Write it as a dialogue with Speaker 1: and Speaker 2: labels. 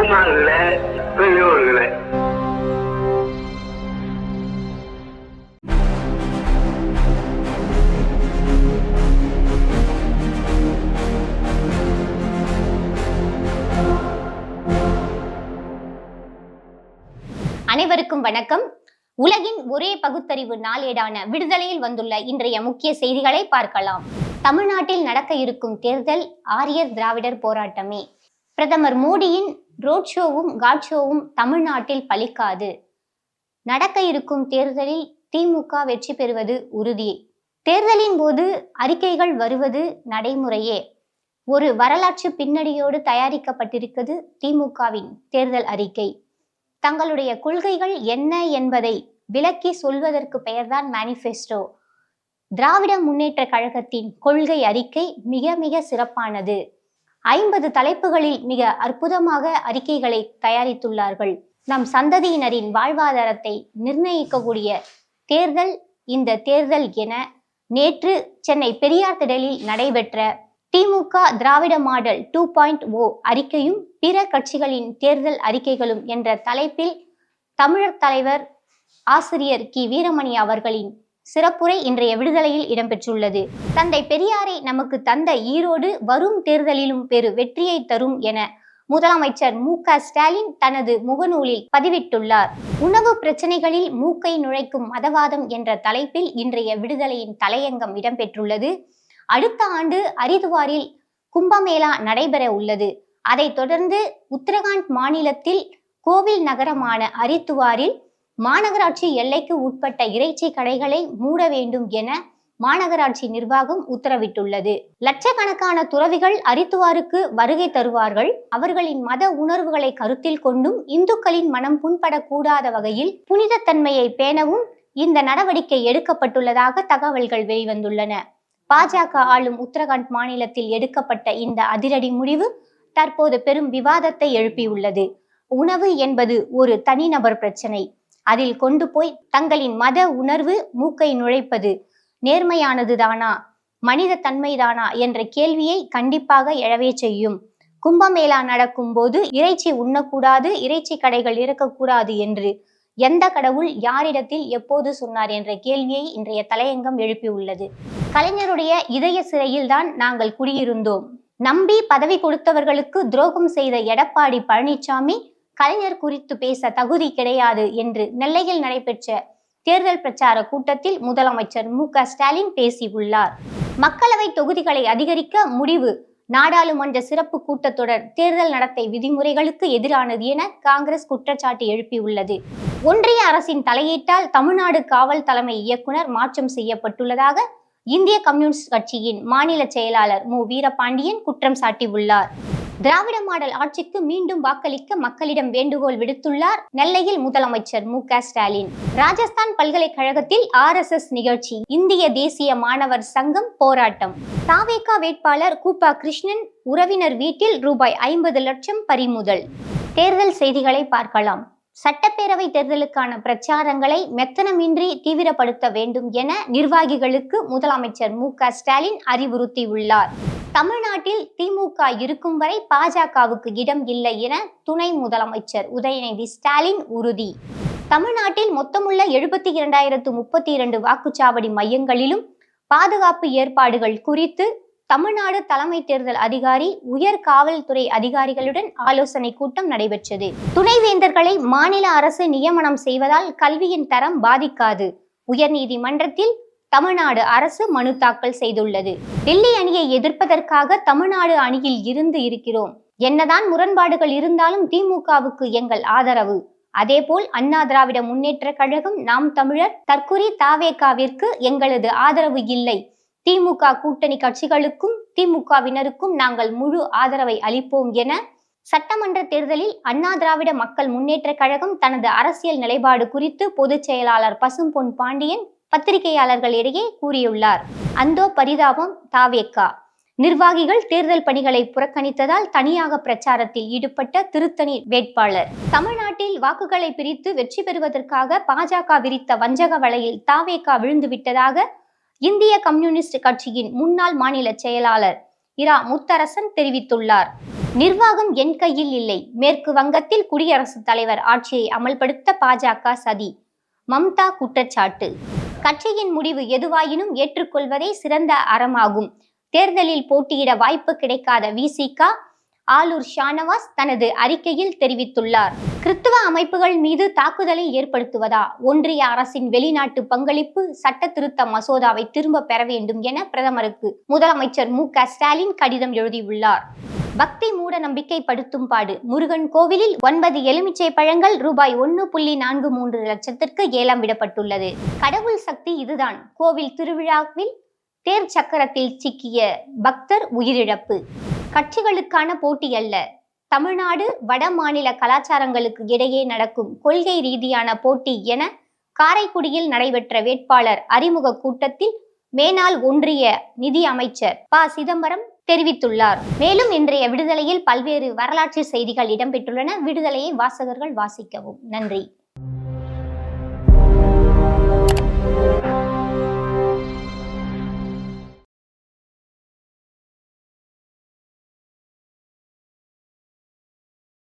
Speaker 1: மாமாங்கள, பெரியவர்களே,
Speaker 2: அனைவருக்கும் வணக்கம். உலகின் ஒரே பகுத்தறிவு நாளேடான விடுதலையில் வந்துள்ள இன்றைய முக்கிய செய்திகளை பார்க்கலாம். தமிழ்நாட்டில் நடக்க இருக்கும் தேர்தல் ஆரியர் திராவிடர் போராட்டமே. பிரதமர் மோடியின் ரோட் ஷோவும் காட் ஷோவும் தமிழ்நாட்டில் பலிக்காது. நடக்க இருக்கும் தேர்தலில் திமுக வெற்றி பெறுவது உறுதி. தேர்தலின் போது அறிக்கைகள் வருவது நடைமுறையே. ஒரு வரலாற்று பின்னணியோடு தயாரிக்கப்பட்டிருக்கிறது திமுகவின் தேர்தல் அறிக்கை. தங்களுடைய கொள்கைகள் என்ன என்பதை விளக்கி சொல்வதற்கு பெயர்தான் மேனிஃபெஸ்டோ. திராவிட முன்னேற்ற கழகத்தின் கொள்கை அறிக்கை மிக மிக சிறப்பானது. 50 தலைப்புகளில் மிக அற்புதமாக அறிக்கைகளை தயாரித்துள்ளார்கள். நம் சந்ததியினரின் வாழ்வாதாரத்தை நிர்ணயிக்கக்கூடிய தேர்தல் இந்த தேர்தல் என நேற்று சென்னை பெரியார் திடலில் நடைபெற்ற திமுக திராவிட மாடல் 2.0 அறிக்கையும் பிற கட்சிகளின் தேர்தல் அறிக்கைகளும் என்ற தலைப்பில் தமிழர் தலைவர் ஆசிரியர் கி வீரமணி அவர்களின் சிறப்புரை இன்றைய விடுதலையில் இடம்பெற்றுள்ளது. தந்தை பெரியாரை நமக்கு தந்த ஈரோடு வரும் தேர்தலிலும் பெரு வெற்றியை தரும் என முதலமைச்சர் மு.க. ஸ்டாலின் தனது முகநூலில் பதிவிட்டுள்ளார். உணவு பிரச்சனைகளில் மூக்கை நுழைக்கும் மதவாதம் என்ற தலைப்பில் இன்றைய விடுதலையின் தலையங்கம் இடம்பெற்றுள்ளது. அடுத்த ஆண்டு ஹரித்துவாரில் கும்பமேளா நடைபெற உள்ளது. அதைத் தொடர்ந்து உத்தரகாண்ட் மாநிலத்தில் கோவில் நகரமான ஹரித்துவாரில் மாநகராட்சி எல்லைக்கு உட்பட்ட இறைச்சி கடைகளை மூட வேண்டும் என மாநகராட்சி நிர்வாகம் உத்தரவிட்டுள்ளது. லட்சக்கணக்கான துறவிகள் ஹரித்துவாருக்கு வருகை தருவார்கள். அவர்களின் மத உணர்வுகளை கருத்தில் கொண்டும் இந்துக்களின் மனம் புண்படக்கூடாத வகையில் புனிதத்தன்மையை பேணவும் இந்த நடவடிக்கை எடுக்கப்பட்டுள்ளதாக தகவல்கள் வெளிவந்துள்ளன. பாஜக ஆளும் உத்தரகாண்ட் மாநிலத்தில் எடுக்கப்பட்ட இந்த அதிரடி முடிவு தற்போது பெரும் விவாதத்தை எழுப்பியுள்ளது. உணவு என்பது ஒரு தனிநபர் பிரச்சனை. அதில் கொண்டு போய் தங்களின் மத உணர்வு மூக்கை நுழைப்பது நேர்மையானதுதானா, மனித தன்மைதானா என்ற கேள்வியை கண்டிப்பாக எழவே செய்யும். கும்பமேளா நடக்கும் போது இறைச்சி உண்ணக்கூடாது, இறைச்சி கடைகள் இருக்கக்கூடாது என்று எந்த கடவுள் யாரிடத்தில் எப்போது சொன்னார் என்ற கேள்வியை இன்றைய தலையங்கம் எழுப்பியுள்ளது. கலைஞருடைய இதய சிறையில் தான் நாங்கள் குடியிருந்தோம். நம்பி பதவி கொடுத்தவர்களுக்கு துரோகம் செய்த எடப்பாடி பழனிசாமி கலைஞர் குறித்து பேச தகுதி கிடையாது என்று நெல்லையில் நடைபெற்ற தேர்தல் பிரச்சார கூட்டத்தில் முதலமைச்சர் மு.க. ஸ்டாலின் பேசியுள்ளார். மக்களவை தொகுதிகளை அதிகரிக்க முடிவு. நாடாளுமன்ற சிறப்பு கூட்டத்தொடர் தேர்தல் நடத்தை விதிமுறைகளுக்கு எதிரானது என காங்கிரஸ் குற்றச்சாட்டு எழுப்பியுள்ளது. ஒன்றிய அரசின் தலையீட்டால் தமிழ்நாடு காவல் தலைமை இயக்குனர் மாற்றம் செய்யப்பட்டுள்ளதாக இந்திய கம்யூனிஸ்ட் கட்சியின் மாநில செயலாளர் மு. வீரபாண்டியன் குற்றம் சாட்டியுள்ளார். திராவிட மாடல் ஆட்சிக்கு மீண்டும் வாக்களிக்க மக்களிடம் வேண்டுகோள் விடுத்துள்ளார் நெல்லையில் முதலமைச்சர் மு.க. ஸ்டாலின். ராஜஸ்தான் பல்கலைக்கழகத்தில் RSS நிகழ்ச்சி. இந்திய தேசிய மாணவர் சங்கம் போராட்டம். தாவேகா வேட்பாளர் கூப்பா கிருஷ்ணன் உறவினர் வீட்டில் ரூபாய் 50 லட்சம் பறிமுதல். தேர்தல் செய்திகளை பார்க்கலாம். சட்டப்பேரவை தேர்தலுக்கான பிரச்சாரங்களை மெத்தனமின்றி தீவிரப்படுத்த வேண்டும் என நிர்வாகிகளுக்கு முதலமைச்சர் மு.க. ஸ்டாலின் அறிவுறுத்தியுள்ளார். தமிழ்நாட்டில் திமுக இருக்கும் வரை பாஜகவுக்கு இடம் இல்லை என துணை முதலமைச்சர் உதயநிதி ஸ்டாலின் உறுதி. தமிழ்நாட்டில் மொத்தமுள்ள 72,032 வாக்குச்சாவடி மையங்களிலும் பாதுகாப்பு ஏற்பாடுகள் குறித்து தமிழ்நாடு தலைமை தேர்தல் அதிகாரி உயர் காவல்துறை அதிகாரிகளுடன் ஆலோசனை கூட்டம் நடைபெற்றது. துணைவேந்தர்களை மாநில அரசு நியமனம் செய்வதால் கல்வியின் தரம் பாதிக்காது. உயர்நீதிமன்றத்தில் தமிழ்நாடு அரசு மனு தாக்கல் செய்துள்ளது. டெல்லி அணியை எதிர்ப்பதற்காக தமிழ்நாடு அணியில் இருந்து இருக்கிறோம். என்னதான் முரண்பாடுகள் இருந்தாலும் திமுகவுக்கு எங்கள் ஆதரவு. அதேபோல் அண்ணா திராவிட முன்னேற்ற கழகம், நாம் தமிழர், தற்குறி தாவேகாவிற்கு எங்களது ஆதரவு இல்லை. திமுக கூட்டணி கட்சிகளுக்கும் திமுகவினருக்கும் நாங்கள் முழு ஆதரவை அளிப்போம் என சட்டமன்ற தேர்தலில் அண்ணா திராவிட மக்கள் முன்னேற்ற கழகம் தனது அரசியல் நிலைப்பாடு குறித்து பொதுச் செயலாளர் பசும்பொன் பாண்டியன் பத்திரிகையாளர்களிடையே கூறியுள்ளார். அந்தோ பரிதாபம் தாவேகா. நிர்வாகிகள் தேர்தல் பணிகளை புறக்கணித்ததால் தனியாக பிரச்சாரத்தில் ஈடுபட்ட திருத்தணி வேட்பாளர். தமிழ்நாட்டில் வாக்குகளை பிரித்து வெற்றி பெறுவதற்காக பாஜக விரித்த வஞ்சக வலையில் தாவேகா விழுந்துவிட்டதாக இந்திய கம்யூனிஸ்ட் கட்சியின் முன்னாள் மாநில செயலாளர் இரா முத்தரசன் தெரிவித்துள்ளார். நிர்வாகம் என் கையில் இல்லை. மேற்கு வங்கத்தில் குடியரசுத் தலைவர் ஆட்சியை அமல்படுத்த பாஜக சதி. மம்தா குற்றச்சாட்டு. கட்சியின் முடிவு எதுவாயினும் ஏற்றுக்கொள்வதே சிறந்த அறமாகும். தேர்தலில் போட்டியிட வாய்ப்பு கிடைக்காத விசிக ஆலூர் ஷானவாஸ் தனது அறிக்கையில் தெரிவித்துள்ளார். கிறிஸ்தவ அமைப்புகள் மீது தாக்குதலை ஏற்படுத்துவதா? ஒன்றிய அரசின் வெளிநாட்டு பங்களிப்பு சட்ட திருத்த மசோதாவை திரும்ப பெற வேண்டும் என பிரதமருக்கு முதலமைச்சர் மு.க. ஸ்டாலின் கடிதம் எழுதியுள்ளார். பக்தி மூட நம்பிக்கை படுத்தும் பாடு. முருகன் கோவிலில் 9 எலுமிச்சை பழங்கள் ரூபாய் 1.43 லட்சத்திற்கு ஏலம் விடப்பட்டுள்ளது. கடவுள் சக்தி இதுதான். கோவில் திருவிழாவில் தேர் சக்கரத்தில் சிக்கிய பக்தர் உயிரிழப்பு. கட்சிகளுக்கான போட்டி அல்ல. தமிழ்நாடு வட மாநில கலாச்சாரங்களுக்கு இடையே நடக்கும் கொள்கை ரீதியான போட்டி என காரைக்குடியில் நடைபெற்ற வேட்பாளர் அறிமுக கூட்டத்தில் மேனாள் ஒன்றிய நிதி அமைச்சர் ப. சிதம்பரம் தெரிவித்துள்ளார். மேலும் இன்றைய விடுதலையில் பல்வேறு வரலாற்று செய்திகள் இடம்பெற்றுள்ளன. விடுதலையை வாசகர்கள் வாசிக்கவும். நன்றி.